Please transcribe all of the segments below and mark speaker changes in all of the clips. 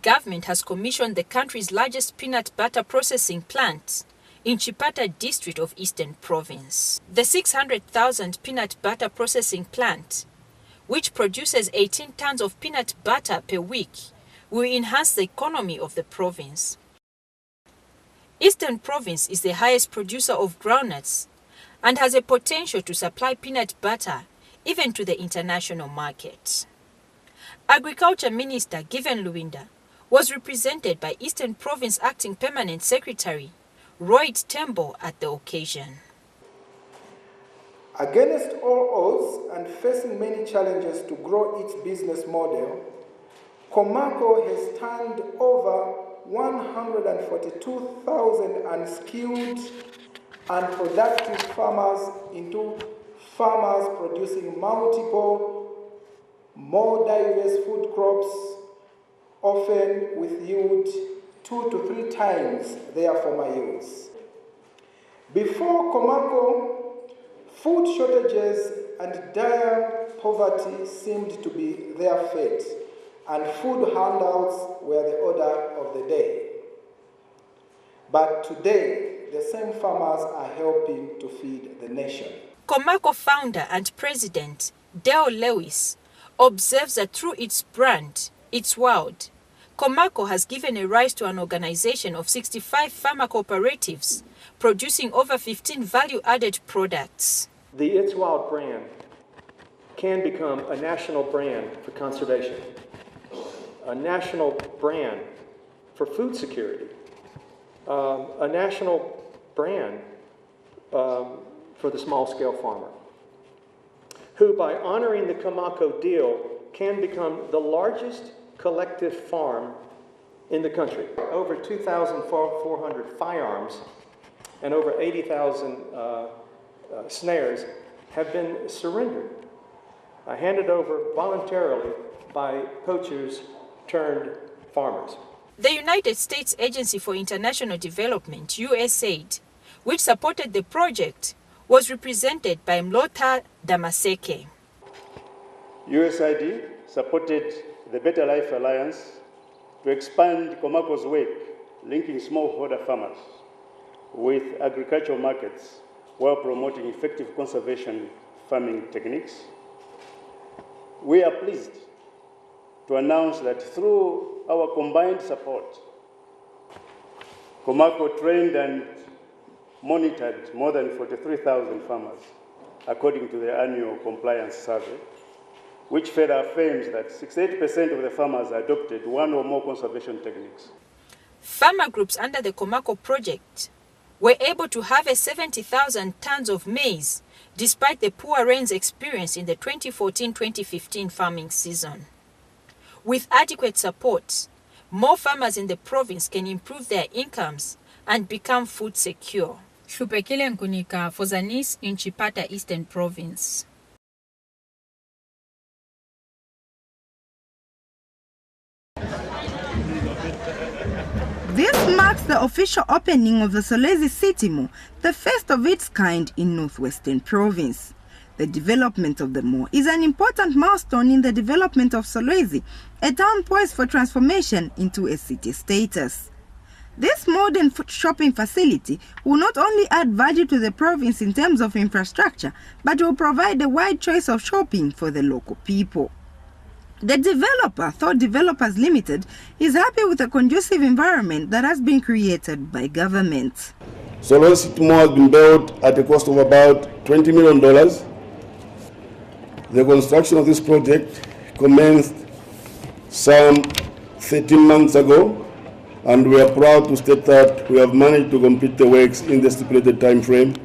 Speaker 1: Government has commissioned the country's largest peanut butter processing plant in Chipata district of Eastern Province. The 600,000 peanut butter processing plant, which produces 18 tons of peanut butter per week, will enhance the economy of the province. Eastern Province is the highest producer of groundnuts and has a potential to supply peanut butter even to the international market. Agriculture Minister Given Luwinda was represented by Eastern Province Acting Permanent Secretary Royd Tembo at the occasion.
Speaker 2: Against all odds and facing many challenges to grow its business model, Komako has turned over 142,000 unskilled and productive farmers into farmers producing multiple, more diverse food crops, often with yield 2 to 3 times their former yields. Before Komako, food shortages and dire poverty seemed to be their fate, and food handouts were the order of the day. But today, the same farmers are helping to feed the nation.
Speaker 1: Komako founder and president Dale Lewis observes that through its brand, It's World, Komako has given a rise to an organization of 65 farmer cooperatives producing over 15 value-added products.
Speaker 3: The It's Wild brand can become a national brand for conservation, a national brand for food security, a national brand for the small-scale farmer, who by honoring the Komako deal can become the largest collective farm in the country. Over 2,400 firearms and over 80,000 snares have been surrendered, handed over voluntarily by poachers turned farmers.
Speaker 1: The United States Agency for International Development, USAID, which supported the project, was represented by Mlota Damaseke.
Speaker 4: USAID supported the Better Life Alliance to expand Komako's work linking smallholder farmers with agricultural markets while promoting effective conservation farming techniques. We are pleased to announce that through our combined support, Komako trained and monitored more than 43,000 farmers, according to the annual compliance survey, which further affirms that 68% of the farmers adopted one or more conservation techniques.
Speaker 1: Farmer groups under the Komako project were able to harvest 70,000 tons of maize despite the poor rains experienced in the 2014-2015 farming season. With adequate support, more farmers in the province can improve their incomes and become food secure. Shupekile Nkunika for Zanis in Chipata, Eastern Province.
Speaker 5: This marks the official opening of the Solwezi City Mall, the first of its kind in Northwestern Province. The development of the mall is an important milestone in the development of Solwezi, a town poised for transformation into a city status. This modern shopping facility will not only add value to the province in terms of infrastructure, but will provide a wide choice of shopping for the local people. The developer, Thought Developers Limited, is happy with the conducive environment that has been created by government.
Speaker 6: Solwezi City Mall has been built at a cost of about $20 million. The construction of this project commenced some 13 months ago, and we are proud to state that we have managed to complete the works in the stipulated time frame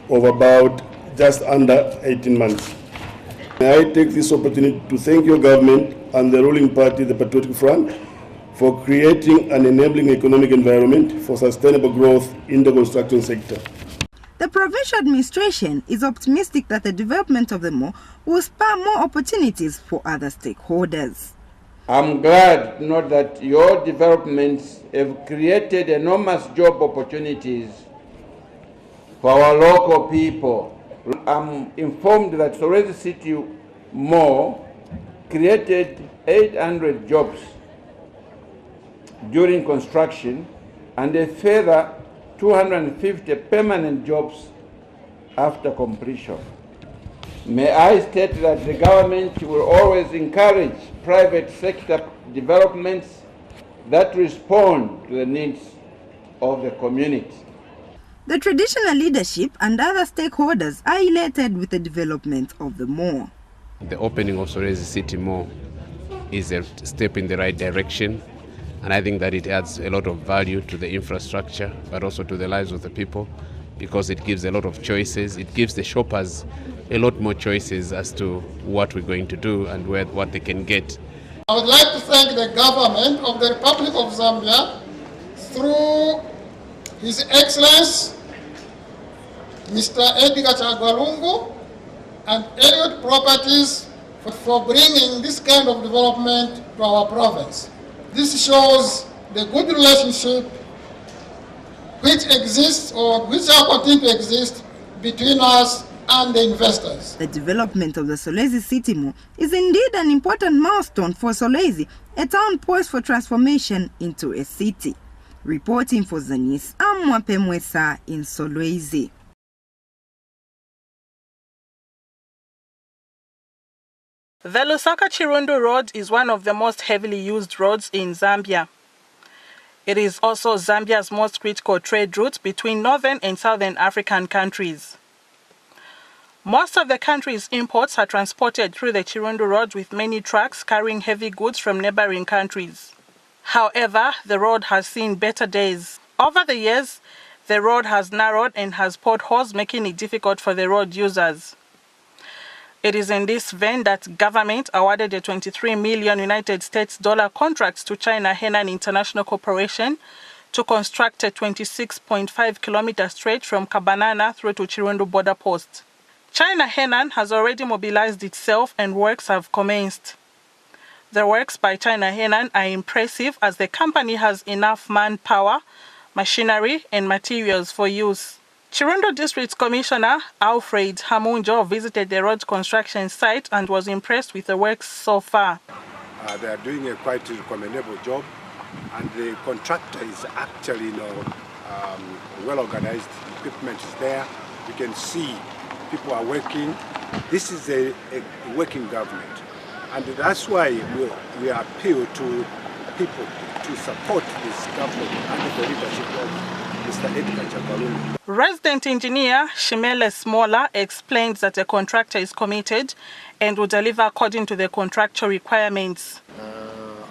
Speaker 6: of about just under 18 months. May I take this opportunity to thank your government and the ruling party, the Patriotic Front, for creating an enabling economic environment for sustainable growth in the construction sector.
Speaker 5: The provincial administration is optimistic that the development of the mall will spur more opportunities for other stakeholders.
Speaker 7: I'm glad to know that your developments have created enormous job opportunities for our local people. I'm informed that Solwezi City Mall created 800 jobs during construction and a further 250 permanent jobs after completion. May I state that the government will always encourage private sector developments that respond to the needs of the community.
Speaker 5: The traditional leadership and other stakeholders are elated with the development of the mall.
Speaker 8: The opening of Solwezi City Mall is a step in the right direction, and I think that it adds a lot of value to the infrastructure, but also to the lives of the people, because it gives a lot of choices. It gives the shoppers a lot more choices as to what we're going to do and what they can get.
Speaker 9: I would like to thank the government of the Republic of Zambia through His Excellency Mr. Edgar Chagwalungu and Elliott Properties for bringing this kind of development to our province. This shows the good relationship which exists or which shall continue to exist between us and the investors.
Speaker 5: The development of the Solwezi City Mall is indeed an important milestone for Solwezi, a town poised for transformation into a city. Reporting for Zanis, I'm Mwape Mwesa in Solwezi.
Speaker 10: The Lusaka-Chirundu Road is one of the most heavily used roads in Zambia. It is also Zambia's most critical trade route between northern and southern African countries. Most of the country's imports are transported through the Chirundu Road with many trucks carrying heavy goods from neighboring countries. However, the road has seen better days. Over the years, the road has narrowed and has potholes, making it difficult for the road users. It is in this vein that government awarded a $23 million United States contract to China Henan International Corporation to construct a 26.5-kilometer stretch from Kabanana through to Chirundu border post. China Henan has already mobilized itself and works have commenced. The works by China Henan are impressive as the company has enough manpower, machinery and materials for use. Chirundu District Commissioner Alfred Hamunjo visited the road construction site and was impressed with the works so far.
Speaker 11: They are doing a quite commendable job, and the contractor is actually well organized. Equipment is there. You can see people are working. This is a working government, and that's why we appeal to people to support this government under the leadership of Mr. Edgar Chagwalungu.
Speaker 10: Resident engineer Shimele Smola explains that the contractor is committed and will deliver according to the contractual requirements.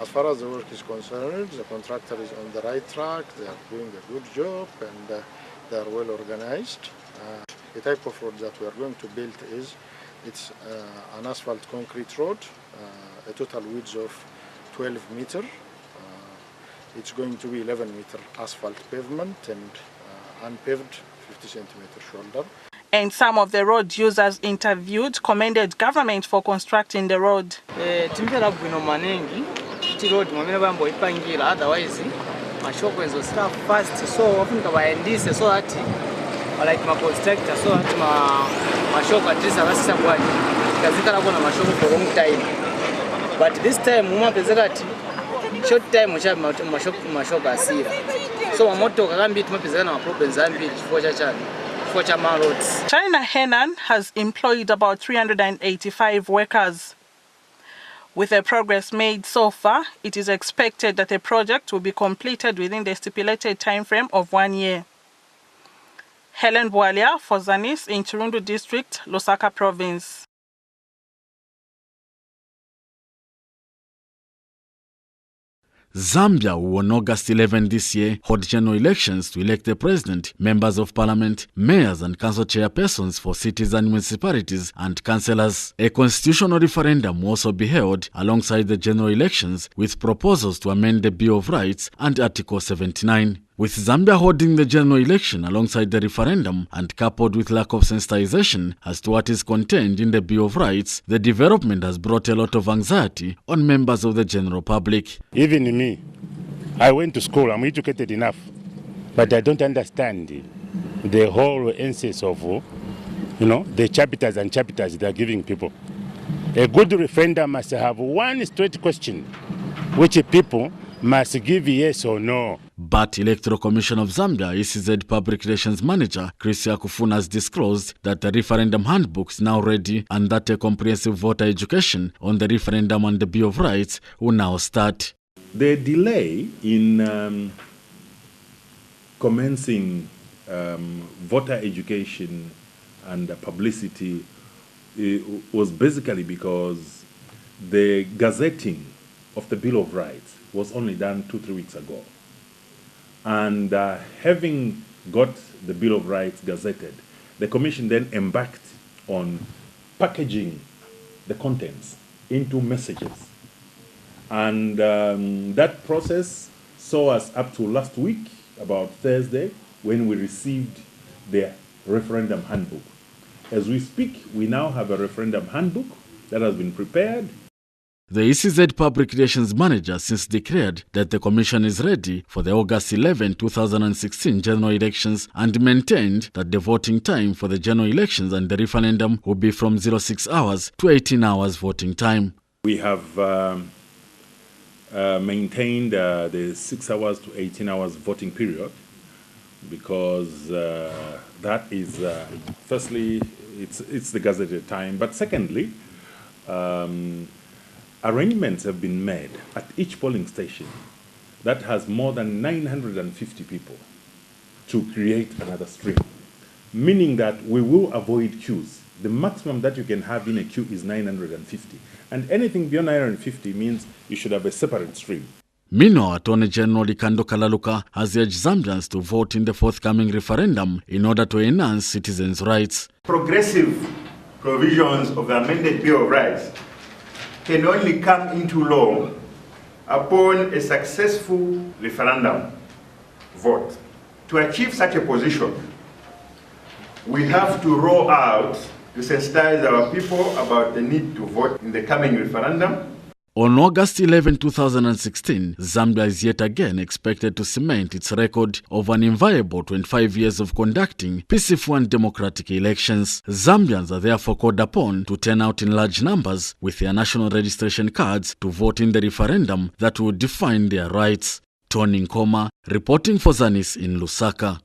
Speaker 12: As far as the work is concerned, the contractor is on the right track. They are doing a good job and they are well organized. The type of road that we are going to build it's an asphalt concrete road, a total width of 12 meters. It's going to be 11-meter asphalt pavement and unpaved 50 centimeter shoulder.
Speaker 10: And some of the road users interviewed commended government for constructing the road.
Speaker 13: Otherwise, my shop will start fast, so often so that like my constructor, so that my shop at least for a long time. But this time, short time mashoko asira so moto kagambi tumapezana na problems zambi for chama roads.
Speaker 10: China Henan has employed about 385 workers. With the progress made so far, it is expected that the project will be completed within the stipulated time frame of 1 year. Helen Bwalia for Zanis in Chirundu District, Lusaka Province.
Speaker 14: Zambia will on August 11 this year hold general elections to elect the president, members of parliament, mayors and council chairpersons for cities and municipalities and councillors. A constitutional referendum will also be held alongside the general elections with proposals to amend the Bill of Rights and Article 79. With Zambia holding the general election alongside the referendum and coupled with lack of sensitization as to what is contained in the Bill of Rights, the development has brought a lot of anxiety on members of the general public.
Speaker 15: Even me, I went to school, I'm educated enough, but I don't understand the whole essence of, the chapters and chapters they are giving people. A good referendum must have one straight question, which people must give yes or no.
Speaker 14: But Electoral Commission of Zambia, ECZ Public Relations Manager Chris Yakufuna has disclosed that the referendum handbook is now ready and that a comprehensive voter education on the referendum and the Bill of Rights will now start.
Speaker 16: The delay in commencing voter education and publicity was basically because the gazetting of the Bill of Rights was only done 2-3 weeks ago. And having got the Bill of Rights gazetted, the Commission then embarked on packaging the contents into messages. And that process saw us up to last week, about Thursday, when we received the referendum handbook. As we speak, we now have a referendum handbook that has been prepared.
Speaker 14: The ECZ Public Relations Manager since declared that the Commission is ready for the August 11, 2016 general elections and maintained that the voting time for the general elections and the referendum will be from 06 hours to 18 hours voting time.
Speaker 16: We have maintained the 6 hours to 18 hours voting period because that is, firstly, it's the gazetted time, but secondly, arrangements have been made at each polling station that has more than 950 people to create another stream, meaning that we will avoid queues. The maximum that you can have in a queue is 950, and anything beyond 950 means you should have a separate stream.
Speaker 14: Meanwhile, Attorney General Ikando Kalaluka has urged Zambians to vote in the forthcoming referendum in order to enhance citizens' rights.
Speaker 17: Progressive provisions of the amended Bill of Rights can only come into law upon a successful referendum vote. To achieve such a position, we have to roll out to sensitize our people about the need to vote in the coming referendum.
Speaker 14: On August 11, 2016, Zambia is yet again expected to cement its record of an inviolable 25 years of conducting peaceful and democratic elections. Zambians are therefore called upon to turn out in large numbers with their national registration cards to vote in the referendum that will define their rights. Tony Nkoma, reporting for Zanis in Lusaka.